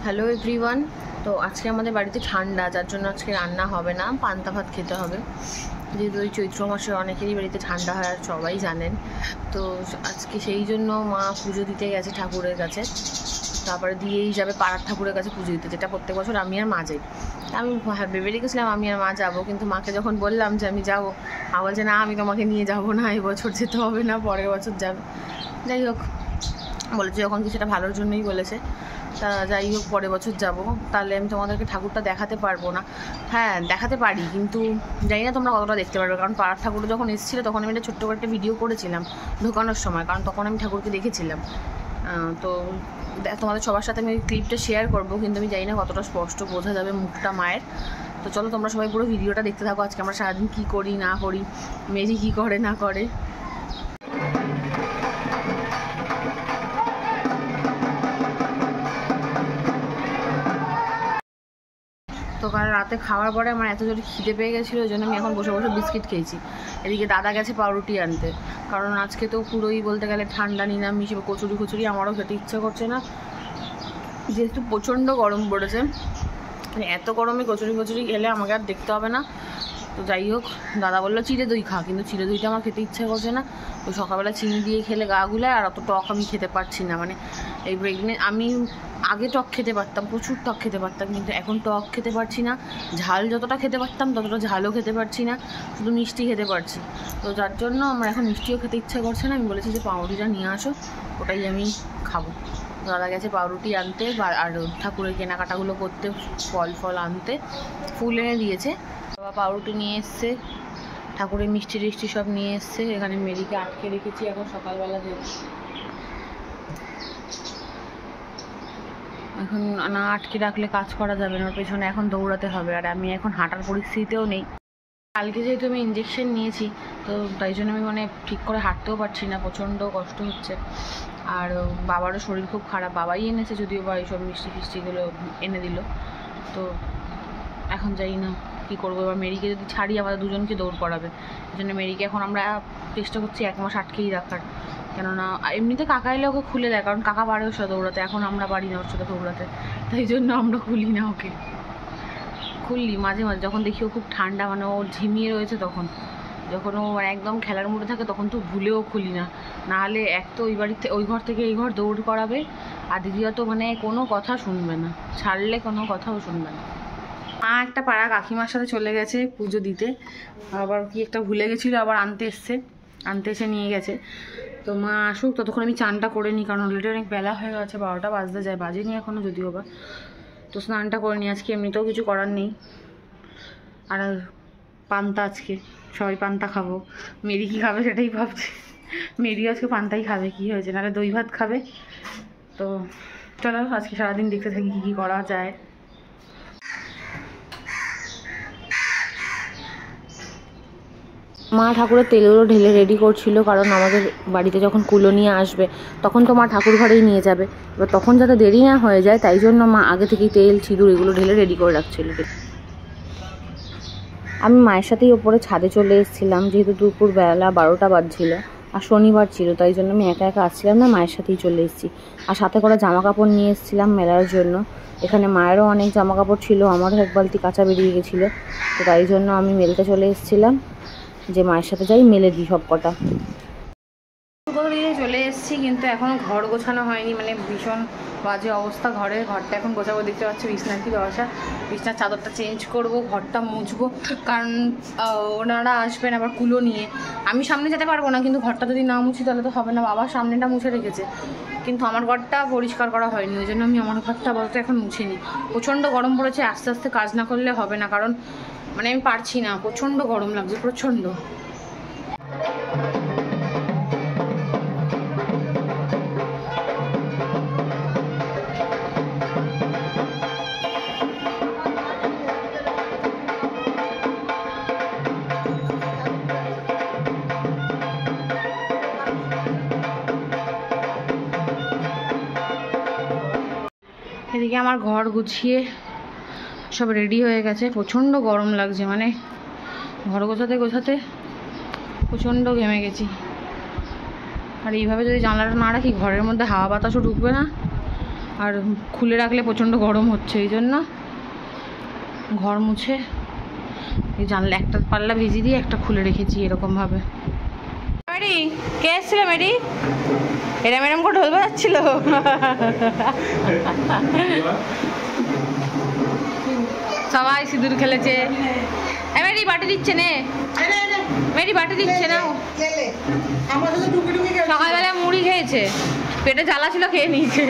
Hello everyone. তো আজকে আমাদের বাড়িতে ঠান্ডা, যার জন্য আজকে রান্না হবে না, পান্তা ভাত খেতে হবে। যেহেতু ওই চৈত্র মাসে অনেকেরই বাড়িতে ঠান্ডা হয় আর সবাই জানেন। তো আজকে সেই জন্য মা পুজো দিতে গেছে ঠাকুরের কাছে, তারপরে দিয়েই যাবে পাড়ার ঠাকুরের কাছে পুজো দিতে, যেটা প্রত্যেক বছর আমি আর মা যাই। আমি ভেবে রেখেছিলাম আমি আর মা যাবো, কিন্তু মাকে যখন বললাম যে আমি যাবো, মা বলছে না আমি তোমাকে নিয়ে যাবো না, এই বছর যেতে হবে না, পরের বছর যাবে। যাই হোক, বলেছে যখন কি সেটা ভালোর জন্যই বলেছে। তা যাই হোক, পরের বছর যাব। তাহলে আমি তোমাদেরকে ঠাকুরটা দেখাতে পারবো না। হ্যাঁ দেখাতে পারি, কিন্তু জানি না তোমরা কতটা দেখতে পারবে, কারণ পাড়ার ঠাকুর যখন এসেছিলো তখন আমি একটা ছোট্ট করে একটা ভিডিও করেছিলাম ঢোকানোর সময়, কারণ তখন আমি ঠাকুরকে দেখেছিলাম। তো তোমাদের সবার সাথে আমি ওই ক্লিপটা শেয়ার করবো, কিন্তু আমি জানি না কতটা স্পষ্ট বোঝা যাবে মুখটা মায়ের। তো চলো তোমরা সবাই পুরো ভিডিওটা দেখতে থাকো, আজকে আমরা সারাদিন কী করি না করি, মেজি কী করে না করে। তো কাল রাতে খাওয়ার পরে আমার এত জোরে খিদে পেয়ে গেছিলো, ওই জন্য আমি এখন বসে বসে বিস্কিট খেয়েছি। এদিকে দাদা গেছে পাউরুটি আনতে, কারণ আজকে তো পুরোই বলতে গেলে ঠান্ডা নিরামিষ, কচুরি আমারও খেতে ইচ্ছে করছে না, যেহেতু প্রচণ্ড গরম পড়েছে। মানে এত গরমে কচুরি খেলে আমাকে আর দেখতে হবে না। তো যাই হোক, দাদা বললো চিড়ে দই খা, কিন্তু চিড়ে দইটা আমার খেতে ইচ্ছে করছে না। তো সকালবেলা চিনি দিয়ে খেলে গা গুলায়, আর অত টক আমি খেতে পারছি না। মানে এই আমি আগে টক খেতে পারতাম, প্রচুর টক খেতে পারতাম, কিন্তু এখন টক খেতে পারছি না। ঝাল যতটা খেতে পারতাম ততটা ঝালও খেতে পারছি না, শুধু মিষ্টি খেতে পারছি। তো যার জন্য আমার এখন মিষ্টিও খেতে ইচ্ছা করছে না। আমি বলেছি যে পাউরুটিটা নিয়ে আসো, ওটাই আমি খাবো। দাদা গেছে পাউরুটি আনতে, আর ঠাকুরের কেনাকাটাগুলো করতে, ফল আনতে, ফুল এনে দিয়েছে। বাবা পাউরুটি নিয়ে এসছে, ঠাকুরের মিষ্টি টিষ্টি সব নিয়ে এসছে। এখানে মেরিকে আটকে রেখেছি এখন সকালবেলা, এখন না আটকে রাখলে কাজ করা যাবে না, ওর পেছনে এখন দৌড়াতে হবে, আর আমি এখন হাঁটার পরিস্থিতিতেও নেই। কালকে যেহেতু আমি ইঞ্জেকশন নিয়েছি, তো তাই জন্য আমি মানে ঠিক করে হাঁটতেও পারছি না, প্রচণ্ড কষ্ট হচ্ছে। আর বাবারও শরীর খুব খারাপ, বাবাই এনেছে যদিও বা এইসব মিষ্টি ফিষ্টিগুলো এনে দিল। তো এখন যাই না কী করবো, এবার মেরিকে যদি ছাড়ি আমাদের দুজনকে দৌড় করাবে। এই জন্য মেরিকে এখন আমরা চেষ্টা করছি 1 মাস আটকেই রাখার, কেননা এমনিতে কাকা এলে ওকে খুলে দেয়, কারণ কাকা পারে ওর সাথে দৌড়াতে, এখন আমরা পারি না ওর সাথে দৌড়াতে, তাই জন্য আমরা খুলি না ওকে। খুললি মাঝে মাঝে যখন দেখি ও খুব ঠান্ডা, মানে ও ঝিমিয়ে রয়েছে, তখন যখন ও একদম খেলার মুডে থাকে তখন তো ভুলেও খুলি না। নাহলে এক তো ওই ঘর থেকে এই ঘর দৌড় করাবে, আর দ্বিতীয়ত মানে কোনো কথা শুনবে না, ছাড়লে কোনো কথাও শুনবে না। মা একটা পাড়া কাকিমার সাথে চলে গেছে পুজো দিতে, আবার কি একটা ভুলে গেছিলো, আবার আনতে এসে নিয়ে গেছে। তো মা আসুক, ততক্ষণ আমি চানটা করে নিই, কারণ অলরেডি অনেক বেলা হয়ে গেছে, 12টা বাজতে যায়, বাজেনি এখনও যদিও বা। তো স্নানটা করে নিই, আজকে এমনিতেও কিছু করার নেই। আর পান্তা, আজকে সবাই পান্তা খাবো। মেরি কী খাবে সেটাই ভাবছি, মেরি আজকে পান্তাই খাবে, কী হয়েছে, নাহলে দই ভাত খাবে। তো চলো আজকে সারাদিন দেখতে থাকি কী করা যায়। মা ঠাকুরের তেলগুলো ঢেলে রেডি করছিল, কারণ আমাদের বাড়িতে যখন কুলো নিয়ে আসবে তখন তো মা ঠাকুর ঘরেই নিয়ে যাবে, এবার তখন যাতে দেরি না হয়ে যায় তাই জন্য মা আগে থেকেই তেল সিঁদুর এগুলো ঢেলে রেডি করে রাখছিল। আমি মায়ের সাথেই ওপরে ছাদে চলে এসেছিলাম, যেহেতু দুপুরবেলা 12টা বাজছিল আর শনিবার ছিল, তাই জন্য আমি একা আসছিলাম না, মায়ের সাথেই চলে এসেছি। আর সাথে করে জামা কাপড় নিয়ে এসেছিলাম মেলার জন্য। এখানে মায়েরও অনেক জামা কাপড় ছিল, আমারও এক বালতি কাঁচা বেরিয়ে গেছিলো, তো তাই জন্য আমি মেলতে চলে এসেছিলাম, যে মায়ের সাথে যাই মেলে দিই সব কটা। চলে এসেছি, কিন্তু এখনও ঘর গোছানো হয়নি, মানে ভীষণ বাজে অবস্থা ঘরটা এখন গোছাবো। দেখতে পাচ্ছি বিছনার কি দশা, বিছনার চাদরটা চেঞ্জ করব, ঘরটা মুছবো, কারণ ওনারা আসবেন আবার কুলো নিয়ে। আমি সামনে যেতে পারবো না, কিন্তু ঘরটা যদি না মুছি তাহলে তো হবে না। বাবার সামনেটা মুছে রেখেছে, কিন্তু আমার ঘরটা পরিষ্কার করা হয়নি, ওই জন্য আমি আমার ঘরটা বলতে এখন মুছে নিই। প্রচণ্ড গরম পড়েছে, আস্তে আস্তে কাজ না করলে হবে না, কারণ মানে আমি পারছি না, প্রচণ্ড গরম লাগছে, প্রচণ্ড। এদিকে আমার ঘর গুছিয়ে সব রেডি হয়ে গেছে, প্রচণ্ড গরম লাগছে, মানে ঘর গোছাতে প্রচণ্ড ঘেমে গেছি। আর এইভাবে যদি জানলাটা না রাখি ঘরের মধ্যে হাওয়া বাতাসও ঢুকবে না, আর খুলে রাখলে প্রচণ্ড গরম হচ্ছে, এই জন্য ঘর মুছে এই জানলা একটা পাল্লা ভিজিয়ে দিয়ে একটা খুলে রেখেছি এরকমভাবে। মেরি কে এসেছিল? মেরি এরম এরম করে ঢোল বাজাচ্ছিল। সবাই সিঁদুর খেলেছে। মেরি বাটি দিচ্ছে নে, মেরি বাটি দিচ্ছে না। সকালবেলা মুড়ি খেয়েছে, পেটে জ্বালা ছিল, খেয়ে নিয়েছে।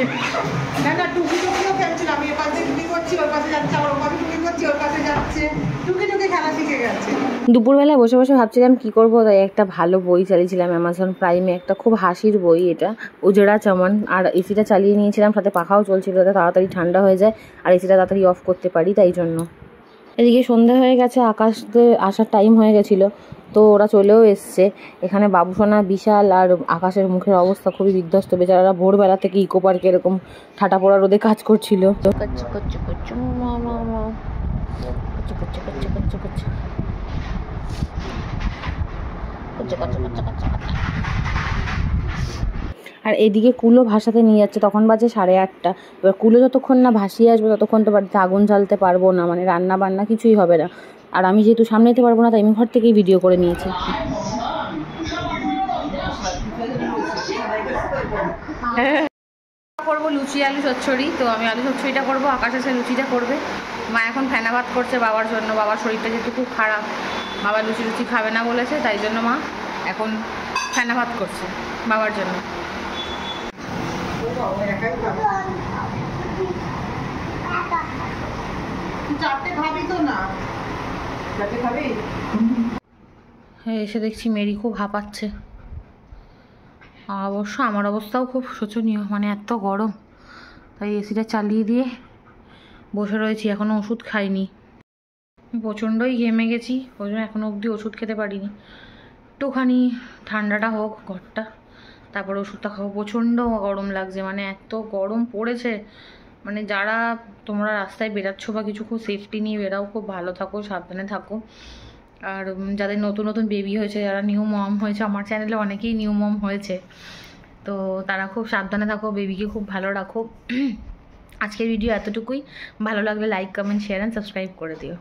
দুপুরবেলা বসে বসে ভাবছিলাম কি করব, তাই একটা ভালো বই চালিয়েছিলাম অ্যামাজন প্রাইমে, একটা খুব হাসির বই, এটা উজড়া চমন। আর এসিটা চালিয়ে নিয়েছিলাম, সাথে পাখাও চলছিল, যাতে তাড়াতাড়ি ঠান্ডা হয়ে যায় আর এসিটা তাড়াতাড়ি অফ করতে পারি, তাই জন্য। এদিকে সন্ধে হয়ে গেছে, আকাশদের আসার টাইম হয়ে গেছিলো, তো ওরা চলেও এসছে। এখানে বাবুসোনা, বিশাল আর আকাশের মুখের অবস্থা খুবই বিধ্বস্ত, বেচারারা ভোরবেলা থেকে ইকো পার্কে এরকম ঠাটা পড়া রোদে কাজ করছিল। আর এদিকে কুলো ভাসাতে নিয়ে যাচ্ছে, তখন বাজে 8:30। এবার কুলো যতক্ষণ না ভাসিয়ে আসবে ততক্ষণ তো বাড়িতে আগুন জ্বালতে পারবো না, মানে রান্না বান্না কিছুই হবে না। আর আমি যেহেতু সামনে যেতে পারবো না, তাই আমি ঘর থেকেই ভিডিও করে নিয়েছি। করবো লুচি আলু চচ্চড়ি, তো আমি আলু চচ্চড়িটা করবো, আকাশ এসে লুচিটা করবে। মা এখন ফেনা ভাত করছে বাবার জন্য, বাবার শরীরটা যেহেতু খুব খারাপ, বাবা লুচি খাবে না বলেছে, তাই জন্য মা এখন ফেনা ভাত করছে বাবার জন্য। হ্যাঁ, এসে দেখছি মেরি খুব হাঁপাচ্ছে। অবশ্য আমার অবস্থাও খুব শোচনীয়, মানে এত গরম, তাই এসিটা চালিয়ে দিয়ে বসে রয়েছি, এখনও ওষুধ খাইনি। প্রচণ্ডই ঘেমে গেছি, ওই জন্য এখনও অবধি ওষুধ খেতে পারিনি। একটুখানি ঠান্ডাটা হোক ঘরটা, তারপরে ওষুধটা খাবো। প্রচণ্ড গরম লাগছে, মানে এত গরম পড়েছে। মানে যারা তোমরা রাস্তায় বেরাচ্ছ বা কিছু, খুব সেফটি নিয়ে বেরাও, খুব ভালো থাকো, সাবধানে থাকো। আর যাদের নতুন নতুন বেবি হয়েছে, যারা নিউ মম হয়েছে, আমার চ্যানেলে অনেকেই নিউ মম হয়েছে, তো তারা খুব সাবধানে থাকো, বেবিকে খুব ভালো রাখো। আজকের ভিডিও এতটুকুই। ভালো লাগলে like, comment, share and subscribe করে দিও।